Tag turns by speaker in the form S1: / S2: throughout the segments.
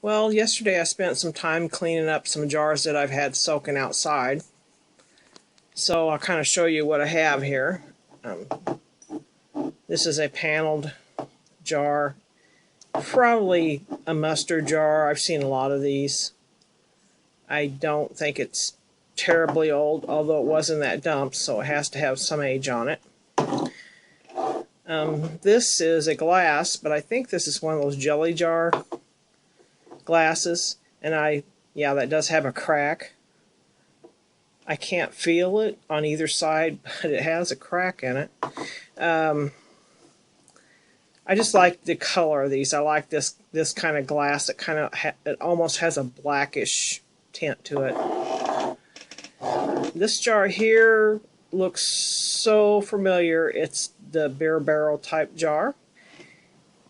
S1: Well, yesterday I spent some time cleaning up some jars that I've had soaking outside. So I'll kind of show you what I have here. This is a paneled jar, probably a mustard jar. I've seen a lot of these. I don't think it's terribly old, although it was in that dump, so it has to have some age on it. This is a glass, but I think this is one of those jelly jar glasses, and yeah, that does have a crack. I can't feel it on either side, but it has a crack in it. I just like the color of these. I like this kind of glass that it almost has a blackish tint to it. This jar here looks so familiar. It's the beer barrel type jar,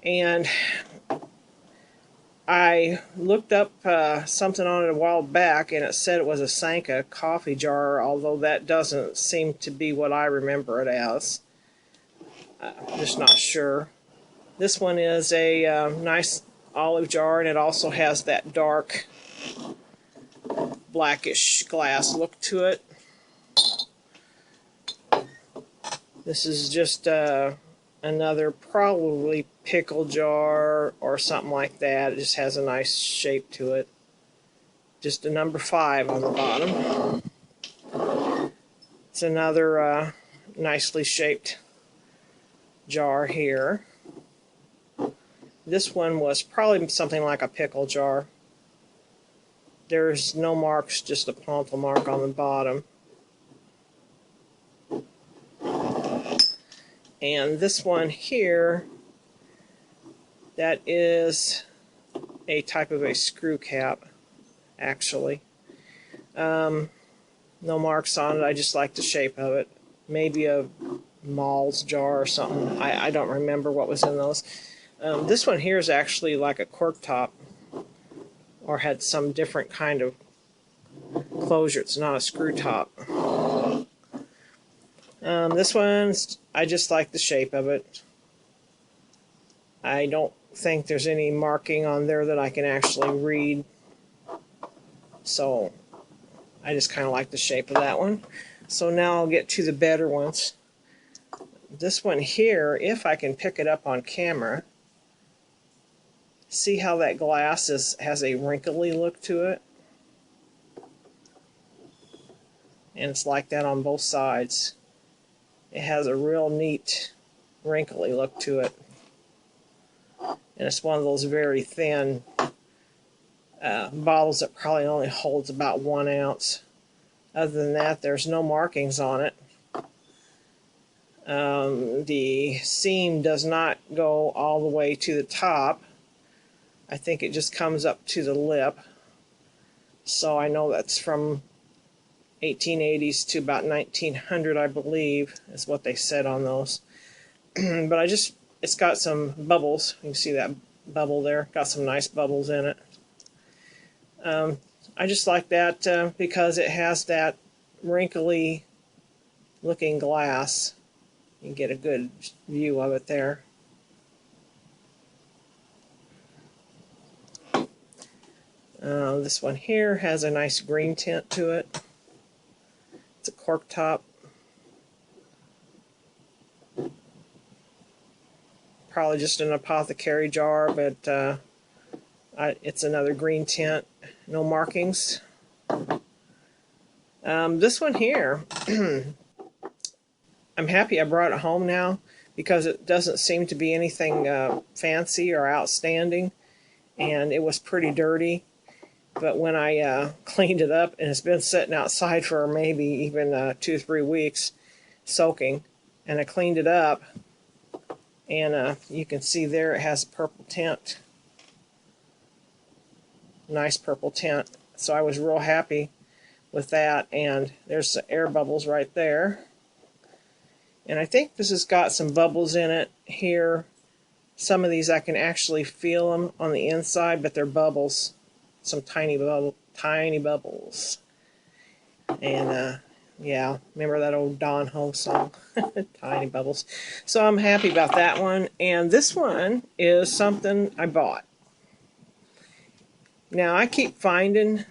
S1: and I looked up something on it a while back, and it said it was a Sanka coffee jar, although that doesn't seem to be what I remember it as. I'm just not sure. This one is a nice olive jar, and it also has that dark blackish glass look to it. This is just another probably pickle jar or something like that. It just has a nice shape to it. Just a number 5 on the bottom. It's another nicely shaped jar here. This one was probably something like a pickle jar. There's no marks, just a pontal mark on the bottom. And this one here, that is a type of a screw cap, actually. No marks on it. I just like the shape of it. Maybe a Mall's jar or something. I don't remember what was in those. This one here is actually like a cork top, or had some different kind of closure. It's not a screw top. This one, I just like the shape of it. I don't think there's any marking on there that I can actually read, so I just kind of like the shape of that one. So now I'll get to the better ones. This one here, if I can pick it up on camera, see how that glass has a wrinkly look to it? And it's like that on both sides. It has a real neat wrinkly look to it. And it's one of those very thin bottles that probably only holds about 1 ounce. Other than that, there's no markings on it. The seam does not go all the way to the top. I think it just comes up to the lip. So I know that's from 1880s to about 1900, I believe, is what they said on those. But it's got some bubbles. You can see that bubble there. Got some nice bubbles in it. I just like that because it has that wrinkly looking glass. You can get a good view of it there. This one here has a nice green tint to it. It's a cork top. Probably just an apothecary jar, but it's another green tint. No markings. This one here, I'm happy I brought it home now because it doesn't seem to be anything fancy or outstanding, and it was pretty dirty. But when I cleaned it up, and it's been sitting outside for maybe even 2 or 3 weeks soaking, and I cleaned it up, and you can see there it has a purple tint. Nice purple tint. So I was real happy with that, and there's the air bubbles right there. And I think this has got some bubbles in it here. Some of these I can actually feel them on the inside, but they're bubbles. Some tiny bubbles. And yeah, remember that old Don Ho song? Tiny bubbles. So I'm happy about that one. And this one is something I bought. Now I keep finding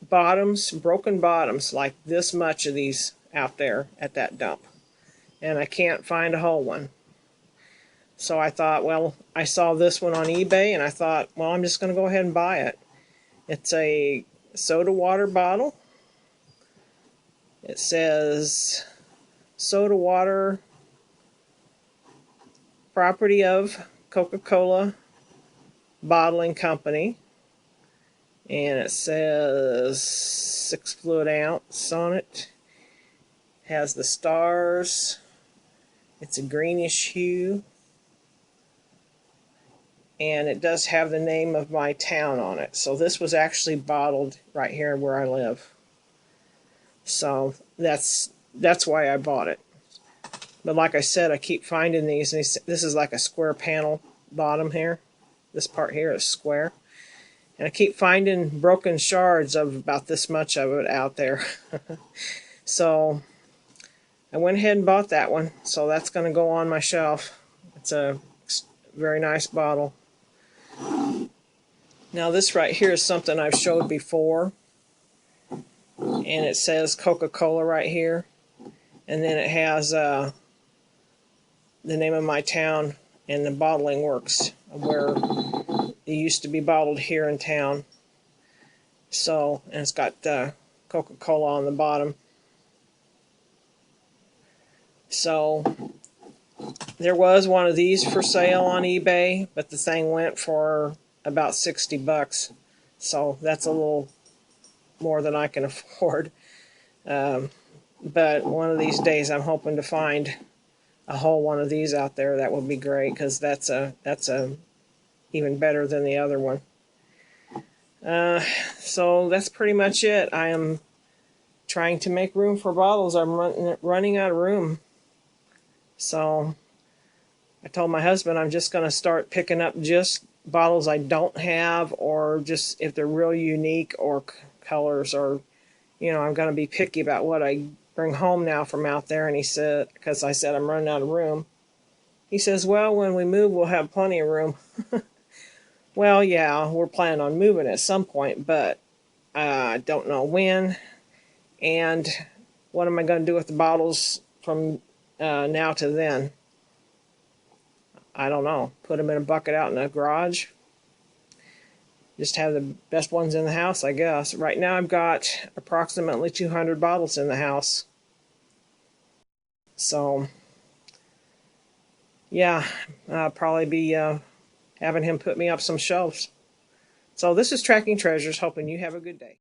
S1: bottoms, broken bottoms, like this much of these out there at that dump. And I can't find a whole one. So I thought, well, I saw this one on eBay and I thought, well, I'm just going to go ahead and buy it. It's a soda water bottle. It says soda water, property of Coca Cola Bottling Company. And it says 6 fluid ounce on it. Has the stars. It's a greenish hue. And it does have the name of my town on it. So this was actually bottled right here where I live. So that's why I bought it. But like I said, I keep finding these. And this is like a square panel bottom here. This part here is square. And I keep finding broken shards of about this much of it out there. So I went ahead and bought that one. So that's going to go on my shelf. It's a very nice bottle. Now this right here is something I've showed before. And it says Coca Cola right here. And then it has the name of my town and the bottling works where it used to be bottled here in town. So, and it's got Coca Cola on the bottom. So there was one of these for sale on eBay, but the thing went for about $60. So that's a little more than I can afford. But one of these days I'm hoping to find a whole one of these out there. That would be great, because that's a even better than the other one. So that's pretty much it. I am trying to make room for bottles. I'm running out of room. So I told my husband I'm just going to start picking up just bottles I don't have, or just if they're real unique, or colors, or, you know, I'm going to be picky about what I bring home now from out there. And he said, because I said I'm running out of room, he says, well, when we move, we'll have plenty of room. Well, yeah, we're planning on moving at some point, but I don't know when. And what am I going to do with the bottles from now to then? I don't know. Put them in a bucket out in the garage. Just have the best ones in the house, I guess. Right now I've got approximately 200 bottles in the house. So, yeah, I'll probably be having him put me up some shelves. So this is Tracking Treasures, hoping you have a good day.